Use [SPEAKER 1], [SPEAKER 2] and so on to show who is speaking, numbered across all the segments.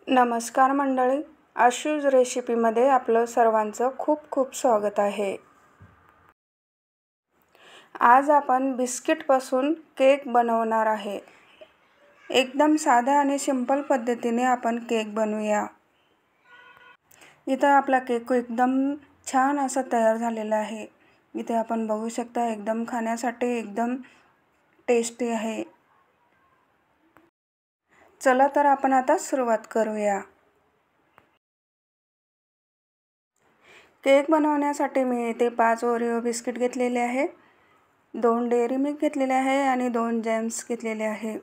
[SPEAKER 1] नमस्कार मंडळी, आशूज रेसिपीमध्ये आपलं सर्वांचं खूप खूप स्वागत आहे। आज आपण बिस्किटपासून केक बनवणार आहे। एकदम साध्या आणि सिंपल पद्धतीने आपण केक बनवूया। इथे आपला केक एकदम छान असा तयार झालेला आहे। इथे आपण बघू शकता एकदम खाण्यासाठी एकदम टेस्टी आहे। चला तर आपण आता सुरुवात करूया। केक बनवण्यासाठी मी इथे 5 ओरिओ बिस्किट घेतलेले आहे, 2 डेअरी मिल्क घेतलेले आहे आणि 2 जेम्स घेतलेले आहे।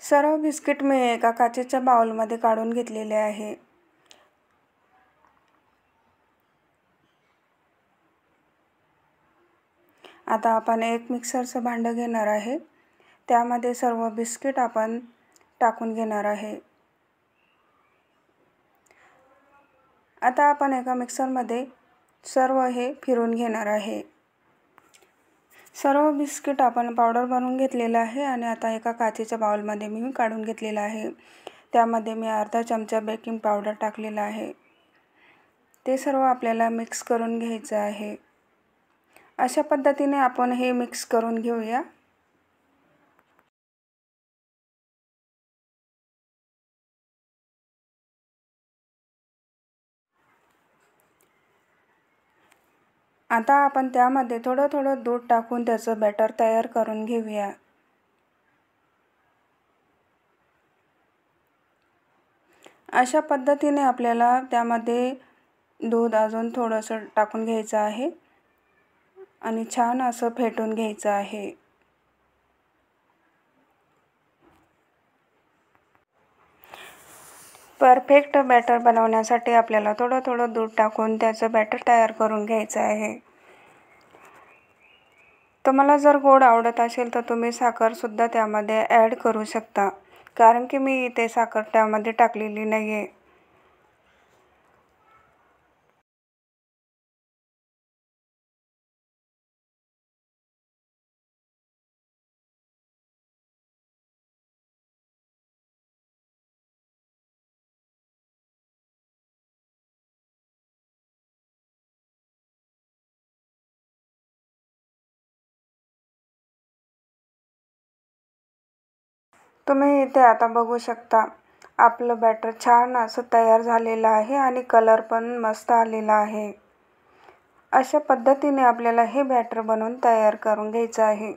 [SPEAKER 1] सर्व बिस्किट मी एका काचेच्या बाउलमध्ये काढून घेतलेले आहे। आता आपण एक मिक्सरचं भांडं घेणार आहे, त्यामध्ये सर्व बिस्किट आपण टाकून घेणार आहे। आता आपण एका मिक्सरमध्ये सर्व हे फिरवून घेणार आहे। सर्व बिस्किट आपण पावडर बनवून घेतलेला आहे आणि आता एका काचेच्या बाउलमध्ये मी काढून घेतलेला आहे। त्यामध्ये मी अर्धा चमचा बेकिंग पावडर टाकलेला आहे। ते सर्व आपल्याला मिक्स करून घ्यायचं आहे। अशा पद्धतीने आपण हे मिक्स करून घेऊया। आता आपण त्यामध्ये थोडं थोडं दूध टाकून त्याचं बॅटर तयार करून घेऊया। अशा पद्धतीने आपल्याला त्यामध्ये दूध अजून थोडंसं टाकून घ्यायचं आहे आणि छान असं फेटून घ्यायचं आहे। परफेक्ट बॅटर बनवण्यासाठी आपल्याला थोडं थोडं दूध टाकून त्याचं बॅटर तयार करून घ्यायचं आहे। तुम्हाला जर गोड आवडत असेल तर तुम्ही साखर सुद्धा त्यामध्ये ॲड करू शकता, कारण की मी इथे साखर त्यामध्ये टाकलेली नाहीये। तुम्ही इथे आता बघू शकता आपलं बॅटर छान असं तयार झालेलं आहे आणि कलर पण मस्त आलेला आहे। अशा पद्धतीने आपल्याला हे बॅटर बनवून तयार करून घ्यायचं आहे।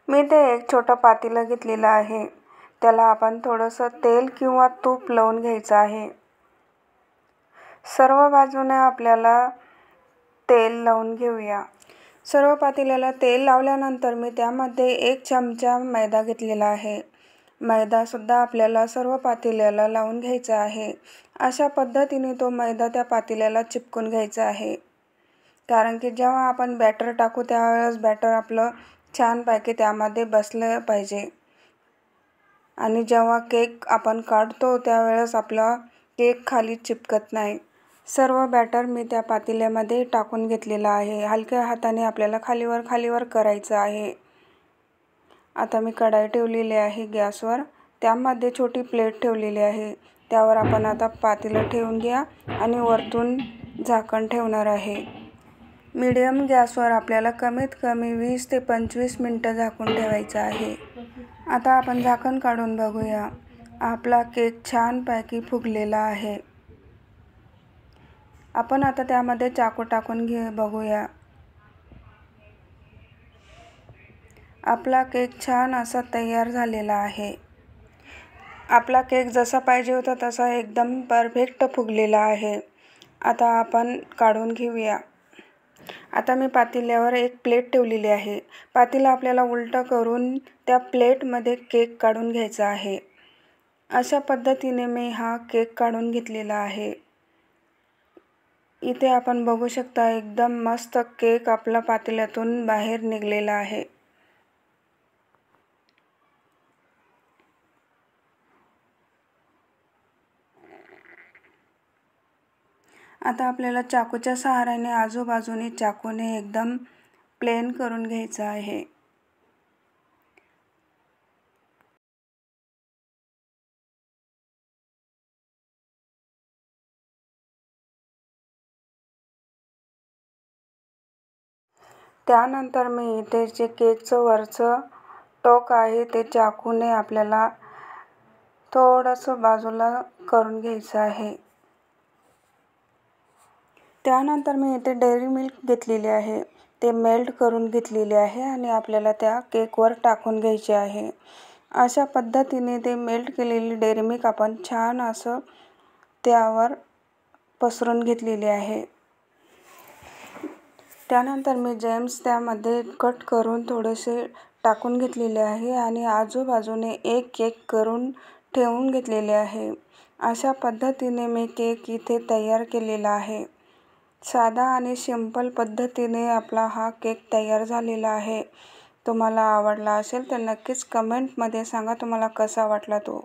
[SPEAKER 1] मी ते एक छोटं पातेलं घेतलेलं आहे, त्याला आपण थोडंसं तेल किंवा तूप लावून घ्यायचं आहे। सर्व बाजूने आपल्याला तेल लावून घेऊया। सर्व पातेल्याला तेल लावल्यानंतर मी त्यामध्ये 1 चमचा मैदा घेतलेला आहे। मैदा सुद्धा आपल्याला सर्व पातेल्याला लावून घ्यायचा आहे। अशा पद्धतीने तो मैदा त्या पातेल्याला चिपकून घ्यायचा आहे, कारण की जेव्हा आपण बॅटर टाकू त्यावेळेस बॅटर आपलं छानपैकी त्यामध्ये बसलं पाहिजे आणि जेव्हा केक आपण काढतो त्यावेळेस आपला केक खाली चिपकत नाही। सर्व बॅटर मी त्या पातेल्यामध्ये टाकून घेतलेला आहे। हलक्या हाताने आपल्याला खालीवर करायचं आहे। आता मी कढाई ठेवलेली आहे गॅसवर, त्यामध्ये छोटी प्लेट ठेवलेली आहे, त्यावर आपण आता पातेलं ठेवून घ्या आणि वरतून झाकण ठेवणार आहे। मीडियम गॅसवर आपल्याला कमीत कमी 20 ते 25 मिनिटं झाकून ठेवायचं आहे। आता आपण झाकण काढून बघूया, आपला केक छानपैकी फुगलेला आहे। आपण आता त्यामध्ये चाकू टाकून बघूया। आपला केक छान असा तयार झालेला आहे। आपला केक जसा पाहिजे होता तसा एकदम परफेक्ट फुगलेला आहे। आता आपण काढून घेऊया। आता मी पातेल्यावर एक प्लेट ठेवलेली आहे, पातेलं आपल्याला उलटं करून त्या प्लेटमध्ये केक काढून घ्यायचा आहे। अशा पद्धतीने मी हा केक काढून घेतलेला आहे। इथे आपण बघू शकता एकदम मस्त केक आपला पातेल्यातून बाहेर निघलेला आहे। आता आपल्याला चाकूच्या सहाऱ्याने आजूबाजूने चाकूने एकदम प्लेन करून घ्यायचं आहे। त्यानंतर मी इथे जे केकचं वरचं टोक आहे ते चाकूने आपल्याला थोडंसं बाजूला करून घ्यायचं आहे। त्यानंतर मी इथे डेअरी मिल्क घेतलेली आहे, ते मेल्ट करून घेतलेले आहे आणि आपल्याला त्या केकवर टाकून घ्यायचे आहे। अशा पद्धतीने ते मेल्ट केलेली डेअरी मिल्क आपण छान असं त्यावर पसरून घेतलेले आहे। त्यानंतर मी जेम्स त्यामध्ये कट करून थोडेसे टाकून घेतलेले आहे आणि आजूबाजूने एक केक करून ठेवून घेतलेले आहे। अशा पद्धतीने मी केक इथे तयार केलेला आहे। साधा आणि सिंपल पद्धतीने आपला हा केक तयार झालेला आहे। तुम्हाला आवडला असेल तर नक्कीच कमेंटमध्ये सांगा तुम्हाला कसा वाटला तो।